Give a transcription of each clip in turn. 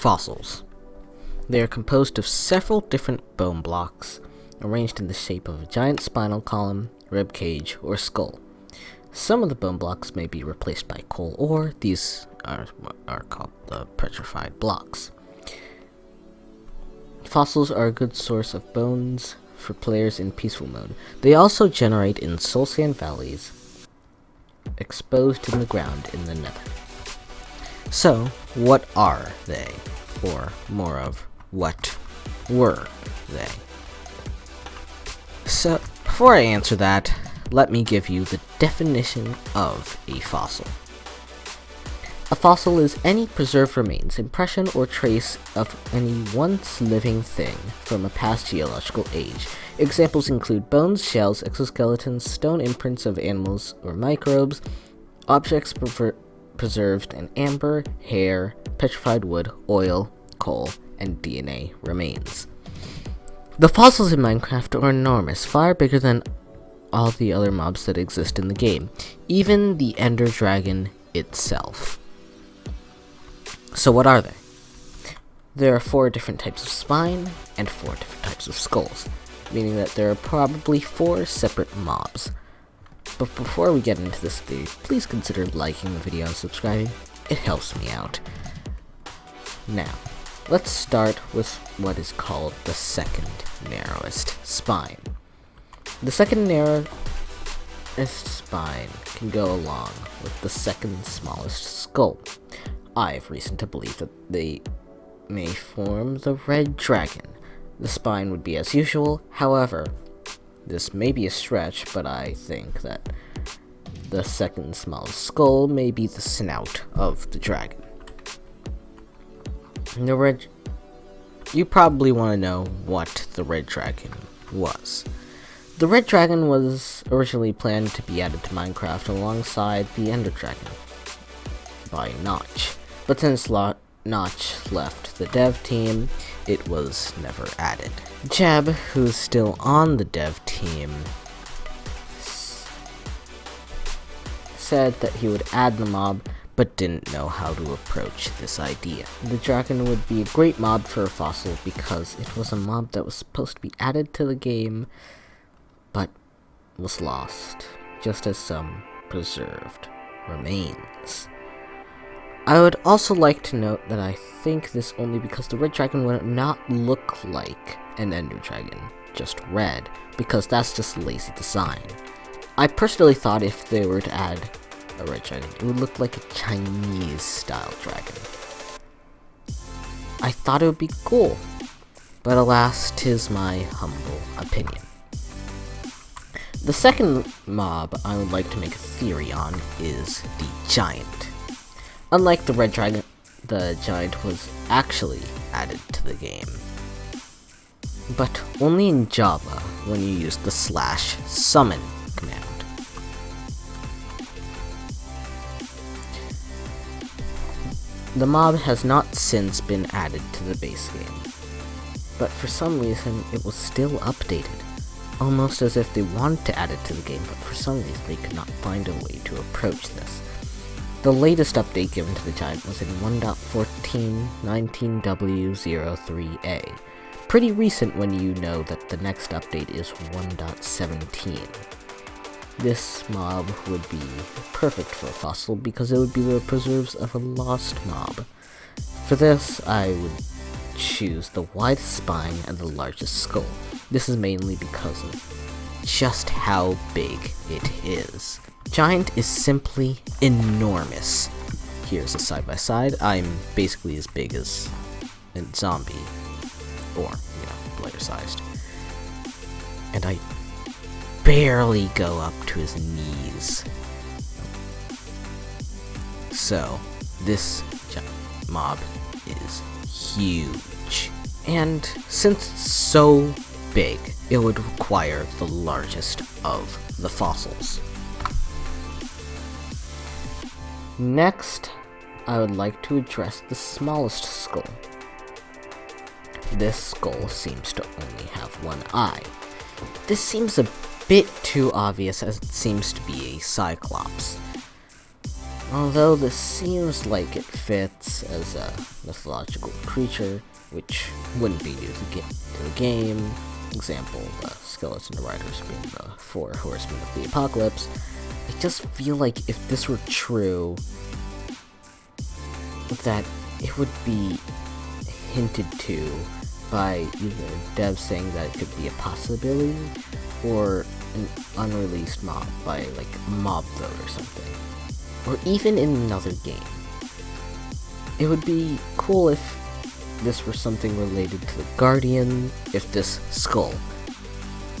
Fossils. They are composed of several different bone blocks, arranged in the shape of a giant spinal column, rib cage, or skull. Some of the bone blocks may be replaced by coal ore. These are called the petrified blocks. Fossils are a good source of bones for players in peaceful mode. They also generate in soul sand valleys, exposed in the ground in the nether. So, what are they? Or more of, what were they? So, before I answer that, let me give you the definition of a fossil. A fossil is any preserved remains, impression, or trace of any once living thing from a past geological age. Examples include bones, shells, exoskeletons, stone imprints of animals or microbes, objects preserved in amber, hair, petrified wood, oil, coal, and DNA remains. The fossils in Minecraft are enormous, far bigger than all the other mobs that exist in the game, even the Ender Dragon itself. So what are they? There are 4 different types of spine and 4 different types of skulls, meaning that there are probably 4 separate mobs. But before we get into this video, please consider liking the video and subscribing. It helps me out. Now, let's start with what is called the second narrowest spine. The second narrowest spine can go along with the second smallest skull. I have reason to believe that they may form the red dragon. The spine would be as usual, however, this may be a stretch, but I think that the second smallest skull may be the snout of the dragon. You probably want to know what the red dragon was. The red dragon was originally planned to be added to Minecraft alongside the Ender Dragon by Notch, but since Notch left the dev team, it was never added. Jeb, who's still on the dev team, said that he would add the mob, but didn't know how to approach this idea. The dragon would be a great mob for a fossil because it was a mob that was supposed to be added to the game, but was lost, just as some preserved remains. I would also like to note that I think this only because the red dragon would not look like an Ender Dragon, just red, because that's just lazy design. I personally thought if they were to add a red dragon, it would look like a Chinese-style dragon. I thought it would be cool, but alas, 'tis my humble opinion. The second mob I would like to make a theory on is the giant. Unlike the red dragon, the giant was actually added to the game, but only in Java when you use the /summon command. The mob has not since been added to the base game, but for some reason it was still updated, almost as if they wanted to add it to the game, but for some reason they could not find a way to approach this. The latest update given to the giant was in 1.14.19W03A. Pretty recent when you know that the next update is 1.17. This mob would be perfect for a fossil because it would be the preserves of a lost mob. For this, I would choose the widest spine and the largest skull. This is mainly because of just how big it is. Giant is simply enormous. Here's a side-by-side. I'm basically as big as a zombie, or, lighter sized. And I barely go up to his knees. So, this mob is huge. And since it's so big, it would require the largest of the fossils. Next, I would like to address the smallest skull. This skull seems to only have one eye. This seems a bit too obvious as it seems to be a cyclops. Although this seems like it fits as a mythological creature, which wouldn't be new to the game. Example, the skeleton riders being the 4 horsemen of the apocalypse. I just feel like if this were true, that it would be hinted to by either devs saying that it could be a possibility, or an unreleased mob by like mob vote or something. Or even in another game. It would be cool if this were something related to the Guardian, if this skull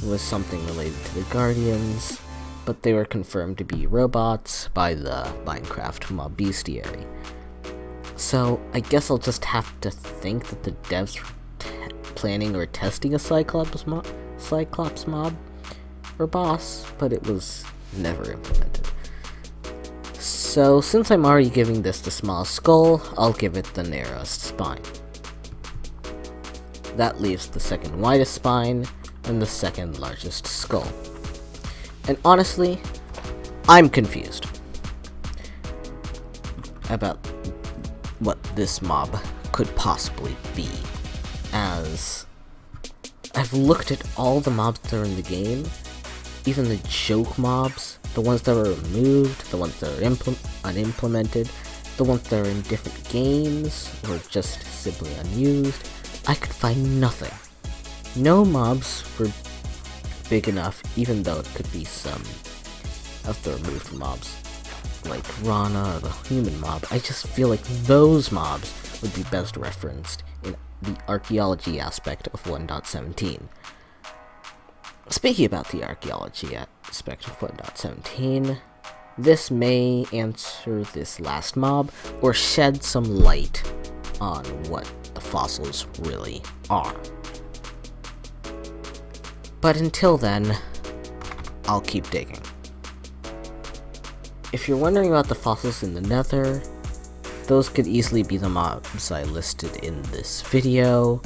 was something related to the Guardians, but they were confirmed to be robots by the Minecraft mob bestiary. So I guess I'll just have to think that the devs were planning or testing a Cyclops mob or boss, but it was never implemented. So since I'm already giving this the smallest skull, I'll give it the narrowest spine. That leaves the second widest spine and the second largest skull. And honestly, I'm confused about what this mob could possibly be, as I've looked at all the mobs that are in the game, even the joke mobs, the ones that were removed, the ones that are unimplemented, the ones that are in different games, or just simply unused. I could find nothing. No mobs were big enough, even though it could be some of the removed mobs, like Rana or the human mob. I just feel like those mobs would be best referenced in the archaeology aspect of 1.17. Speaking about the archaeology aspect of 1.17, this may answer this last mob, or shed some light on what the fossils really are. But until then, I'll keep digging. If you're wondering about the fossils in the Nether, those could easily be the mobs I listed in this video,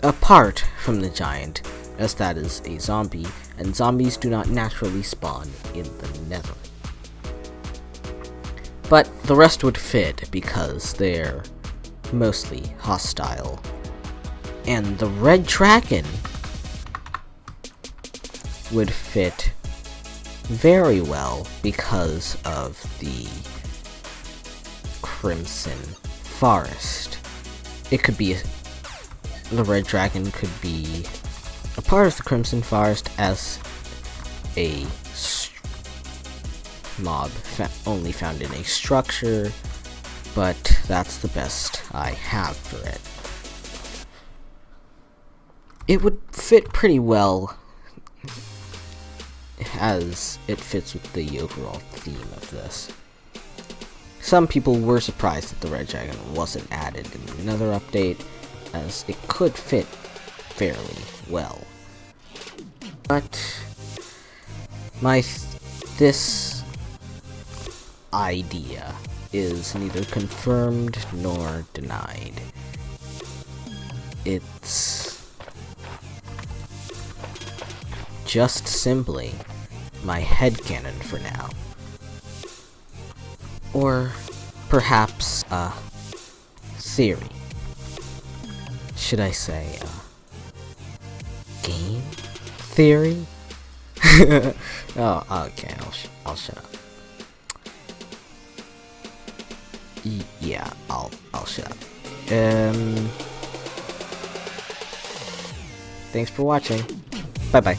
apart from the giant, as that is a zombie, and zombies do not naturally spawn in the Nether. But the rest would fit because they're mostly hostile. And the red dragon would fit very well because of the crimson forest. It could be the red dragon could be a part of the crimson forest as a mob only found in a structure, but that's the best I have for it. It would fit pretty well as it fits with the overall theme of this. Some people were surprised that the red dragon wasn't added in another update, as it could fit fairly well. But this idea is neither confirmed nor denied. It's just simply my headcanon for now. Or perhaps a theory. Should I say game theory? Oh, okay, I'll shut up. Yeah, I'll shut up. Thanks for watching. Bye-bye.